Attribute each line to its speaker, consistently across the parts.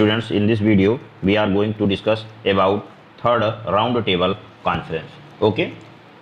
Speaker 1: Students, in this video we are going to discuss about third round table conference. Okay,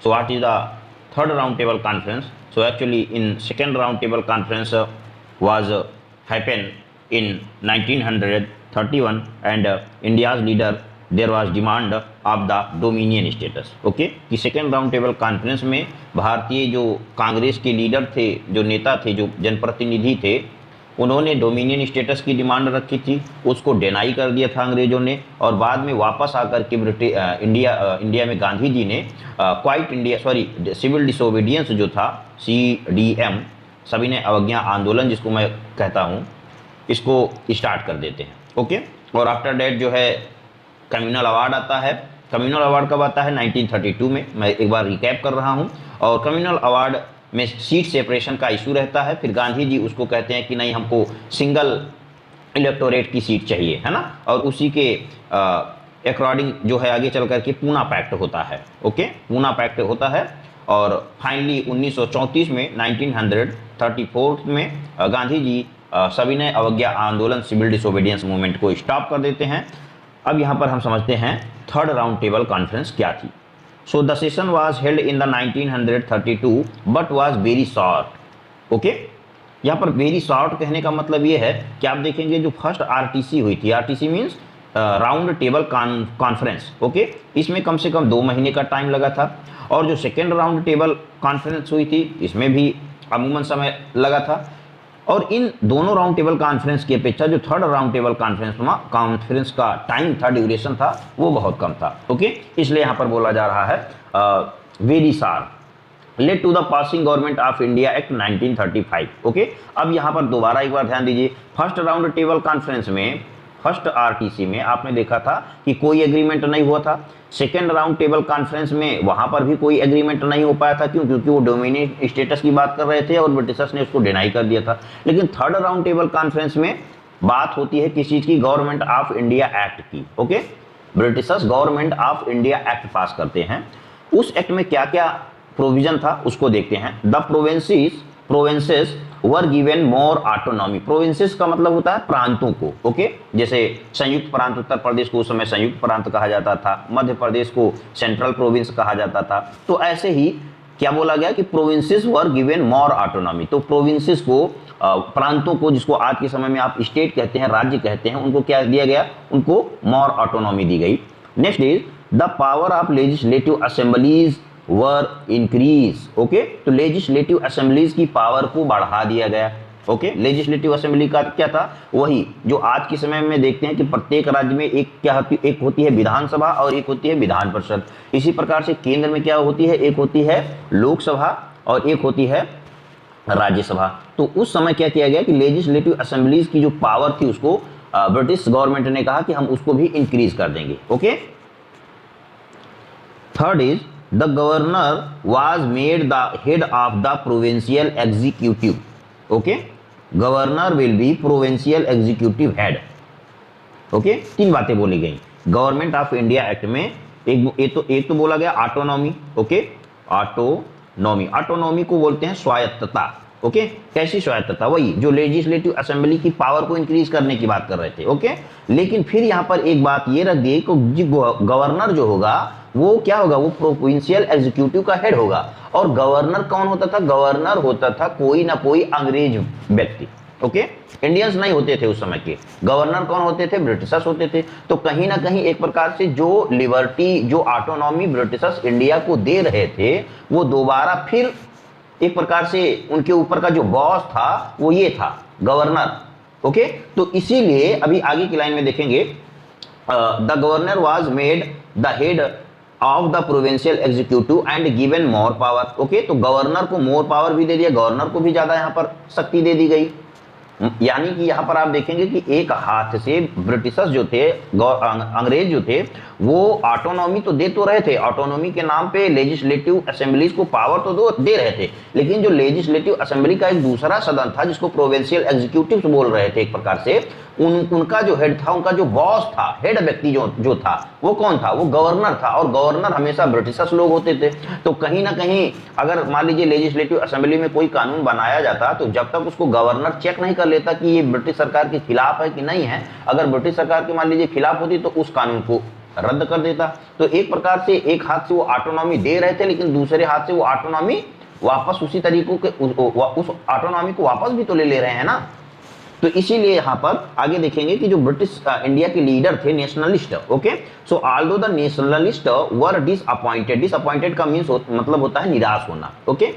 Speaker 1: so what is the third round table conference? So actually in second round table conference was happened in 1931 and India's leader there was demand of the dominion status. Okay, कि second round table conference में भारतीय जो कांग्रेस के leader थे, जो नेता थे, जो जनप्रतिनिधि थे, उन्होंने डोमिनियन स्टेटस की डिमांड रखी थी, उसको डिनाई कर दिया था अंग्रेजों ने। और बाद में वापस आकर के इंडिया में गांधी जी ने क्वाइट इंडिया सिविल डिसोबीडियंस जो था CDM, सविनय अवज्ञा आंदोलन जिसको मैं कहता हूँ, इसको स्टार्ट कर देते हैं। ओके, और आफ्टर डेट जो है कम्युनल अवार्ड आता है। कम्युनल अवार्ड कब आता है? 1932 में। मैं एक बार रिकैप कर रहा हूँ। और कम्युनल अवार्ड में सीट सेपरेशन का इशू रहता है। फिर गांधी जी उसको कहते हैं कि नहीं, हमको सिंगल इलेक्टोरेट की सीट चाहिए, है ना। और उसी के अकॉर्डिंग जो है आगे चल करके पूना पैक्ट होता है। ओके, पूना पैक्ट होता है। और फाइनली 1934 में 1934 में गांधी जी सविनय अवज्ञा आंदोलन सिविल डिसोबीडियंस मूवमेंट को स्टॉप कर देते हैं। अब यहाँ पर हम समझते हैं थर्ड राउंड टेबल कॉन्फ्रेंस क्या थी। So the session was held in the 1932 but was very short. Okay, यहाँ पर वेरी शॉर्ट कहने का मतलब ये है कि आप देखेंगे जो फर्स्ट RTC हुई थी, RTC means round table conference. Okay, इसमें कम से कम 2 महीने का टाइम लगा था। और जो सेकेंड राउंड टेबल कॉन्फ्रेंस हुई थी, इसमें भी अमूमन समय लगा था। और इन दोनों राउंड टेबल कॉन्फ्रेंस की अपेक्षा जो थर्ड राउंड टेबल कॉन्फ्रेंस का टाइम था, ड्यूरेशन था, वो बहुत कम था। ओके, इसलिए यहाँ पर बोला जा रहा है very sharp lead to the passing government of India Act 1935। Okay, अब यहाँ पर दोबारा एक बार ध्यान दीजिए। फर्स्ट राउंड टेबल कॉन्फ्रेंस में, फर्स्ट RTC में आपने देखा था कि कोई एग्रीमेंट नहीं हुआ था। सेकेंड राउंड टेबल कॉन्फ्रेंस में वहां पर भी कोई एग्रीमेंट नहीं हो पाया था। क्यों? क्योंकि वो डोमिनियन स्टेटस की बात कर रहे थे और ब्रिटिशर्स ने उसको डिनाई कर दिया था। लेकिन थर्ड राउंड टेबल कॉन्फ्रेंस में बात होती है किस चीज की? गवर्नमेंट ऑफ इंडिया एक्ट की। Okay, Britishers government of India act पास करते हैं। उस एक्ट में क्या क्या प्रोविजन था उसको देखते हैं। The provinces were given more autonomy. Provinces का मतलब होता है प्रांतों को। ओके, जैसे संयुक्त प्रांत उत्तर प्रदेश को उस समय संयुक्त प्रांत कहा जाता था, मध्य प्रदेश को सेंट्रल प्रोविंस कहा जाता था। तो ऐसे ही क्या बोला गया कि provinces were given more autonomy. तो प्रोविंसेस को, प्रांतों को, जिसको आज के समय में आप स्टेट कहते हैं, राज्य कहते हैं, उनको क्या दिया गया? उनको मोर ऑटोनॉमी दी गई। Next is the power of legislative assemblies were increase. Okay, तो लेजिस्लेटिव असेंबलीज की पावर को बढ़ा दिया गया। ओके, लेजिस्लेटिव असेंबली का क्या था? वही जो आज के समय में देखते हैं कि प्रत्येक राज्य में एक होती है विधानसभा और एक होती है विधान परिषद। इसी प्रकार से केंद्र में क्या होती है? एक होती है लोकसभा और एक होती है राज्यसभा। तो उस समय क्या किया गया कि लेजिस्लेटिव असेंबलीज की जो पावर थी उसको ब्रिटिश गवर्नमेंट ने कहा कि हम उसको भी इंक्रीज कर देंगे। Okay, third is the governor was made the head of the provincial executive. Okay, governor will be provincial executive head. Okay, 3 बातें बोली गई। गवर्नमेंट ऑफ इंडिया एक्ट में एक तो बोला गया ऑटोनॉमी। ओके, ऑटोनॉमी को बोलते हैं स्वायत्तता। ओके, कैसी स्वायत्तता? वही जो लेजिस्लेटिव असेंबली की पावर को इंक्रीज करने की बात कर रहे थे। ओके, लेकिन फिर यहाँ पर एक बात ये रख दी कि गवर्नर जो होगा वो क्या होगा? वो प्रोविंशियल एग्जीक्यूटिव का हेड होगा। और गवर्नर कौन होता था? गवर्नर होता था कोई ना कोई अंग्रेज व्यक्ति। ओके, इंडियंस नहीं होते थे उस समय के। गवर्नर कौन होते थे? ब्रिटिशर्स होते थे। तो कहीं ना कहीं एक प्रकार से जो लिबर्टी, जो ऑटोनॉमी ब्रिटिशर्स इंडिया को दे रहे थे, वो दोबारा फिर एक प्रकार से उनके ऊपर का जो बॉस था वो ये था, गवर्नर। ओके, तो इसीलिए अभी आगे की लाइन में देखेंगे, the governor was made the head of the provincial executive and given more power. Okay, तो गवर्नर को मोर पावर भी दे दिया, गवर्नर को भी ज्यादा यहाँ पर शक्ति दे दी गई। यानी कि यहाँ पर आप देखेंगे कि एक हाथ से ब्रिटिशर्स जो थे, अंग्रेज जो थे, वो ऑटोनॉमी तो दे तो रहे थे, ऑटोनॉमी के नाम पे लेजिस्लेटिव असेंबलीज को पावर तो दे रहे थे, लेकिन जो लेजिस्लेटिव असेंबली का एक दूसरा सदन था जिसको प्रोविंशियल एग्जीक्यूटिव बोल रहे थे एक प्रकार से, उनका जो हेड था, उनका जो बॉस था, हेड व्यक्ति जो था, वो कौन था? वो गवर्नर था। और गवर्नर हमेशा ब्रिटिशर्स लोग होते थे। तो कहीं ना कहीं अगर मान लीजिए लेजिस्लेटिव असेंबली में कोई कानून बनाया जाता तो जब तक उसको गवर्नर चेक नहीं कर लेता कि ये ब्रिटिश सरकार के खिलाफ है कि नहीं है। अगर ब्रिटिश सरकार के मान लीजिए खिलाफ होती तो उस कानून को रद्द कर देता। तो एक प्रकार से एक हाथ से वो ऑटोनॉमी दे रहे थे, लेकिन दूसरे हाथ से वो ऑटोनॉमी वापस उसी तरीकों के उस ऑटोनॉमी को वापस भी तो ले रहे हैं ना। तो इसीलिए यहां पर आगे देखेंगे कि जो ब्रिटिश इंडिया के लीडर थे nationalist, okay, so although the nationalist were disappointed, disappointed का मींस मतलब होता है निराश होना, ओके,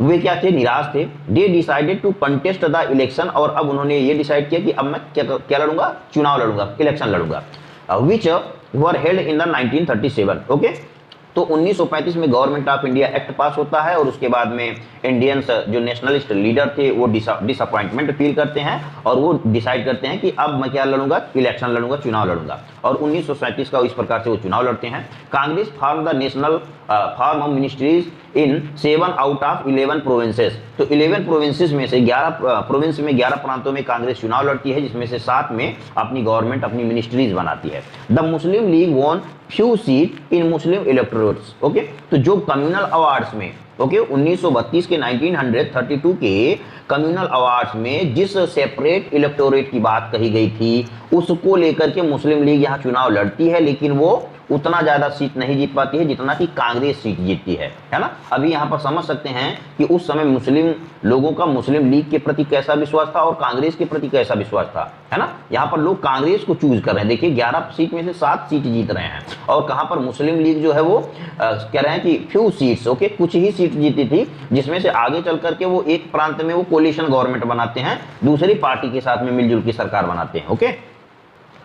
Speaker 1: वे क्या थे, निराश थे। They decided to contest the election, और अब उन्होंने ये डिसाइड किया कि अब मैं क्या लड़ूंगा, चुनाव लड़ूंगा, इलेक्शन लड़ूंगा, which were held in the 1937, okay. तो 1935 में government of India act pass होता है और उसके बाद में इंडियंस जो नेशनलिस्ट लीडर थे वो डिसअपॉइंटमेंट फील करते हैं और वो डिसाइड करते हैं कि अब मैं क्या लड़ूंगा, इलेक्शन लड़ूंगा, चुनाव लड़ूंगा, और 1937 का इस प्रकार से वो चुनाव लड़ते हैं। Congress form the national form of ministries in 7 out of 11 provinces. तो 11 प्रोविंसेस में से 11 प्रोविंस में 11 प्रांतों में कांग्रेस चुनाव लड़ती है, जिसमें से 7 में अपनी गवर्नमेंट अपनी मिनिस्ट्रीज बनाती है। The Muslim League won few seat in Muslim electorates, okay. तो जो कम्युनल अवार्ड्स में, ओके, 1932 के 1932 के कम्युनल अवार्ड्स में जिस सेपरेट इलेक्टोरेट की बात कही गई थी उसको लेकर के मुस्लिम लीग यहाँ चुनाव लड़ती है, लेकिन वो उतना ज्यादा सीट नहीं जीत पाती है जितना कि कांग्रेस सीट जीतती है ना। अभी यहाँ पर समझ सकते हैं कि उस समय मुस्लिम लोगों का मुस्लिम लीग के प्रति कैसा विश्वास था और कांग्रेस के प्रति कैसा विश्वास था, है ना। यहाँ पर लोग कांग्रेस को चूज कर रहे हैं। देखिए 11 सीट में से 7 सीट जीत रहे हैं, और कहाँ पर मुस्लिम लीग जो है वो कह रहे हैं कि फ्यू सीट्स, ओके, कुछ ही सीट जीती थी, जिसमें से आगे चल करके वो एक प्रांत में वो कोलिशन गवर्नमेंट बनाते हैं, दूसरी पार्टी के साथ में मिलजुल की सरकार बनाते हैं, okay.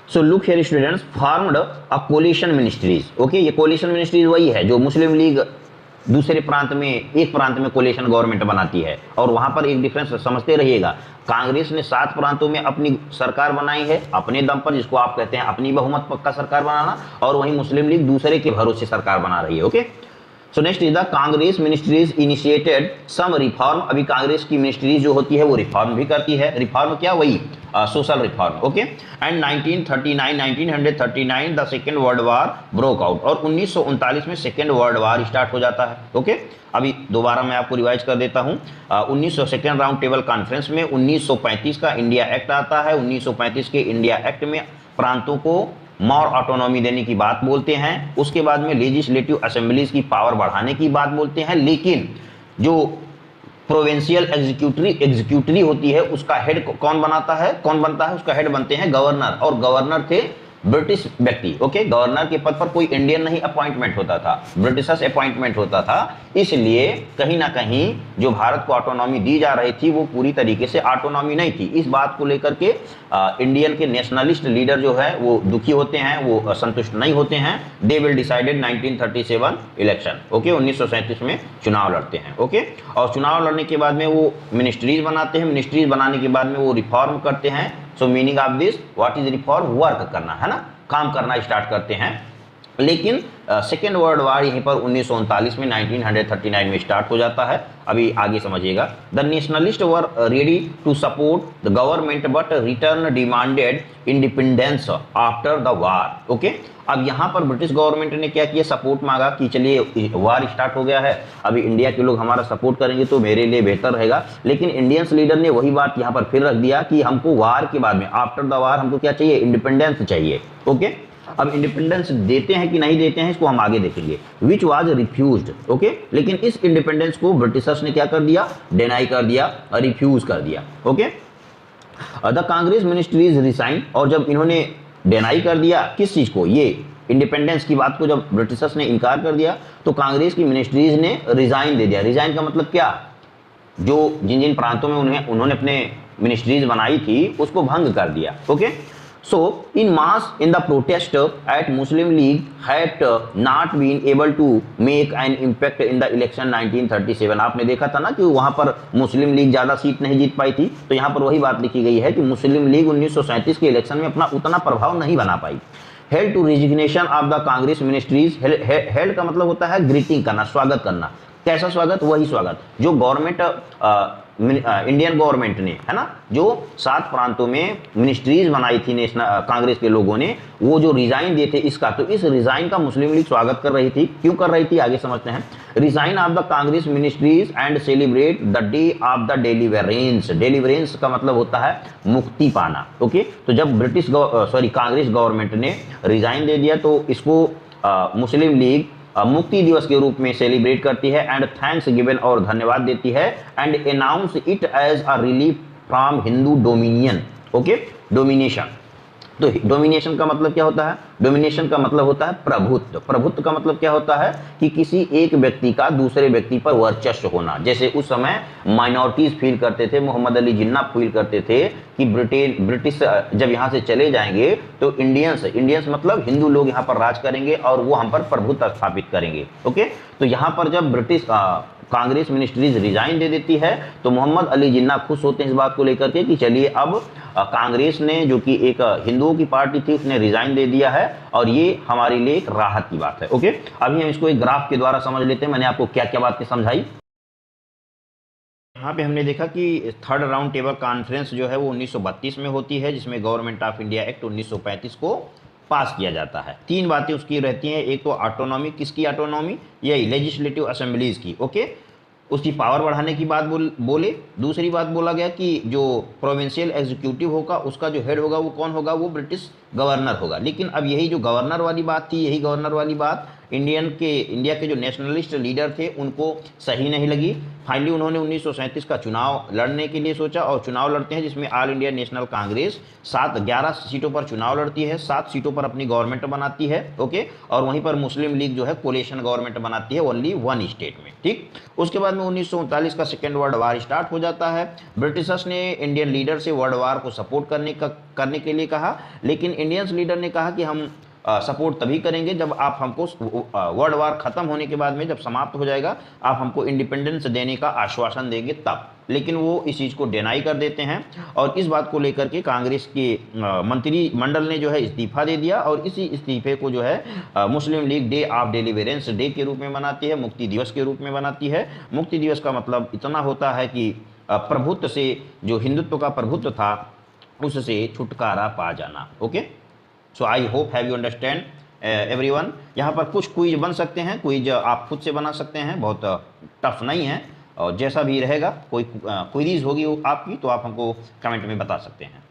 Speaker 1: So look here students, formed a collision ministries, okay. ये कोलिशन मिनिस्ट्रीज वही है जो मुस्लिम लीग दूसरे प्रांत में, एक प्रांत में कोलिशन गवर्नमेंट बनाती है। और वहां पर एक डिफरेंस समझते रहिएगा, कांग्रेस ने 7 प्रांतों में अपनी सरकार बनाई है अपने दम पर, जिसको आप कहते हैं अपनी बहुमत पक्का सरकार बनाना, और वहीं मुस्लिम लीग दूसरे के भरोसे सरकार बना रही है, okay. So next is the Congress ministries initiated some reform. अभी कांग्रेस की मिनिस्ट्रीज जो होती है वो रिफॉर्म भी करती है। रिफॉर्म क्या, वही social reform, okay. And 1939 the second world war broke out, और 1939 में सेकेंड वर्ल्ड वार स्टार्ट हो जाता है, ओके। अभी दोबारा मैं आपको रिवाइज कर देता हूं। 1900 सेकेंड राउंड टेबल कॉन्फ्रेंस में 1935 का इंडिया एक्ट आता है। 1935 के इंडिया एक्ट में प्रांतों को मोर ऑटोनॉमी देने की बात बोलते हैं। उसके बाद में लेजिस्लेटिव असेंबलीज की पावर बढ़ाने की बात बोलते हैं, लेकिन जो प्रोविंशियल एग्जीक्यूटिव होती है उसका हेड कौन बनता है, उसका हेड बनते हैं गवर्नर, और गवर्नर थे ब्रिटिश व्यक्ति, ओके। गवर्नर के पद पर कोई इंडियन नहीं अपॉइंटमेंट होता था, ब्रिटिशर्स अपॉइंटमेंट होता था। इसलिए कहीं ना कहीं जो भारत को ऑटोनॉमी दी जा रही थी वो पूरी तरीके से ऑटोनॉमी नहीं थी। इस बात को लेकर के इंडियन के नेशनलिस्ट लीडर जो है वो दुखी होते हैं, वो संतुष्ट नहीं होते हैं। They will decided 1937 election, okay. 1937 में चुनाव लड़ते हैं, ओके। और चुनाव लड़ने के बाद में वो मिनिस्ट्रीज बनाते हैं। मिनिस्ट्रीज बनाने के बाद में वो रिफॉर्म करते हैं। सो meaning of this, what is reform, work करना, है ना, काम करना स्टार्ट करते हैं। लेकिन सेकेंड वर्ल्ड वार यहीं पर 1939 में 1939 में स्टार्ट हो जाता है। अभी आगे समझिएगा। The nationalist were ready to support the government but return demanded independence after the war, okay. अब यहाँ पर ब्रिटिश गवर्नमेंट ने क्या किया, सपोर्ट मांगा कि चलिए वार स्टार्ट हो गया है, अभी इंडिया के लोग हमारा सपोर्ट करेंगे तो मेरे लिए बेहतर रहेगा। लेकिन इंडियंस लीडर ने वही बात यहाँ पर फिर रख दिया कि हमको वार के बाद में, आफ्टर द वार, हमको क्या चाहिए, इंडिपेंडेंस चाहिए, ओके। अब इंडिपेंडेंस देते हैं कि नहीं देते हैं इसको हम आगे देखेंगे। Which was refused, okay. लेकिन इस इंडिपेंडेंस को ब्रिटिशर्स ने क्या कर दिया, डिनाई कर दिया, रिफ्यूज कर दिया, okay. The Congress ministries resign, और जब इन्होंने डिनाई कर दिया किस चीज को, ये इंडिपेंडेंस की बात को जब ब्रिटिशर्स ने इनकार कर दिया तो कांग्रेस की मिनिस्ट्रीज ने रिजाइन दे दिया। रिजाइन का मतलब क्या, जो जिन जिन प्रांतों में उन्होंने अपने मिनिस्ट्रीज बनाई थी उसको भंग कर दिया, okay. So, in mass, in the protest at Muslim League had not been able to make an impact in the election 1937। आपने देखा था ना कि वहां पर मुस्लिम लीग ज्यादा सीट नहीं जीत पाई थी, तो यहाँ पर वही बात लिखी गई है कि मुस्लिम लीग 1937 के इलेक्शन में अपना उतना प्रभाव नहीं बना पाई। Held to resignation of the Congress ministries, held का मतलब होता है ग्रीटिंग करना, स्वागत करना। कैसा स्वागत? वही स्वागत जो गवर्नमेंट इंडियन गवर्नमेंट ने, है ना, जो 7 प्रांतों में मिनिस्ट्रीज बनाई थी नेशनल कांग्रेस के लोगों ने, वो जो रिजाइन दिए थे इसका, तो इस रिजाइन का मुस्लिम लीग स्वागत कर रही थी। क्यों कर रही थी आगे समझते हैं। Resign of the Congress ministries and celebrate the day of the deliverance. Deliverance का मतलब होता है मुक्ति पाना। ओके, तो जब कांग्रेस गवर्नमेंट ने रिजाइन दे दिया तो इसको मुस्लिम लीग मुक्ति दिवस के रूप में सेलिब्रेट करती है एंड थैंक्स गिवन और धन्यवाद देती है and announce it as a relief from Hindu dominion. Okay, domination. तो डोमिनेशन का मतलब क्या होता है? डोमिनेशन का मतलब होता है प्रभुत्व। प्रभुत्व का मतलब क्या होता है कि किसी एक व्यक्ति का दूसरे व्यक्ति पर वर्चस्व होना। जैसे उस समय माइनॉरिटीज फील करते थे, मोहम्मद अली जिन्ना फील करते थे कि ब्रिटिश जब यहाँ से चले जाएंगे तो इंडियंस मतलब हिंदू लोग यहाँ पर राज करेंगे और वो हम पर प्रभुत्व स्थापित करेंगे। ओके, तो यहाँ पर जब ब्रिटिश कांग्रेस मिनिस्ट्रीज रिजाइन दे देती है तो मोहम्मद अली जिन्ना खुश होते हैं इस बात को लेकर के कि चलिए अब कांग्रेस ने, जो कि एक हिंदुओं की पार्टी थी, उसने रिजाइन दे दिया है और ये हमारे लिए एक राहत की बात है। ओके, अभी हम इसको एक ग्राफ के द्वारा समझ लेते हैं। मैंने आपको क्या क्या बातें समझाई। यहाँ पे हमने देखा कि थर्ड राउंड टेबल कॉन्फ्रेंस जो है वो 1932 में होती है, जिसमें गवर्नमेंट ऑफ इंडिया एक्ट 1935 को पास किया जाता है। 3 बातें उसकी रहती हैं। एक तो ऑटोनॉमी, किसकी ऑटोनॉमी? यही लेजिस्लेटिव असेंबलीज की। ओके, उसकी पावर बढ़ाने की बात बोले। दूसरी बात बोला गया कि जो प्रोविंशियल एग्जीक्यूटिव होगा उसका जो हेड होगा वो कौन होगा? वो ब्रिटिश गवर्नर होगा। लेकिन अब यही जो गवर्नर वाली बात थी, यही गवर्नर वाली बात इंडिया के जो नेशनलिस्ट लीडर थे उनको सही नहीं लगी। फाइनली उन्होंने 1937 का चुनाव लड़ने के लिए सोचा और चुनाव लड़ते हैं, जिसमें ऑल इंडिया नेशनल कांग्रेस 11 सीटों पर चुनाव लड़ती है, 7 सीटों पर अपनी गवर्नमेंट बनाती है। ओके, और वहीं पर मुस्लिम लीग जो है कोलिशन गवर्नमेंट बनाती है ओनली 1 स्टेट में। ठीक, उसके बाद में 1939 का सेकेंड वर्ल्ड वार स्टार्ट हो जाता है। ब्रिटिशर्स ने इंडियन लीडर से वर्ल्ड वार को सपोर्ट करने के लिए कहा, लेकिन इंडियंस लीडर ने कहा कि हम सपोर्ट तभी करेंगे जब आप हमको वर्ल्ड वार खत्म होने के बाद में, जब समाप्त हो जाएगा, आप हमको इंडिपेंडेंस देने का आश्वासन देंगे तब। लेकिन वो इस चीज़ को डिनाई कर देते हैं और इस बात को लेकर के कांग्रेस के मंत्रिमंडल ने जो है इस्तीफा दे दिया और इसी इस्तीफे को जो है मुस्लिम league day of deliverance day के रूप में मनाती है, मुक्ति दिवस के रूप में मनाती है। मुक्ति दिवस का मतलब इतना होता है कि प्रभुत्व से, जो हिंदुत्व का प्रभुत्व था, उससे छुटकारा पा जाना। Okay, so I hope have you understand everyone. यहाँ पर कुछ क्विज बन सकते हैं, क्विज आप खुद से बना सकते हैं, बहुत टफ नहीं है। और जैसा भी रहेगा, कोई क्वेरीज होगी आपकी तो आप हमको कमेंट में बता सकते हैं।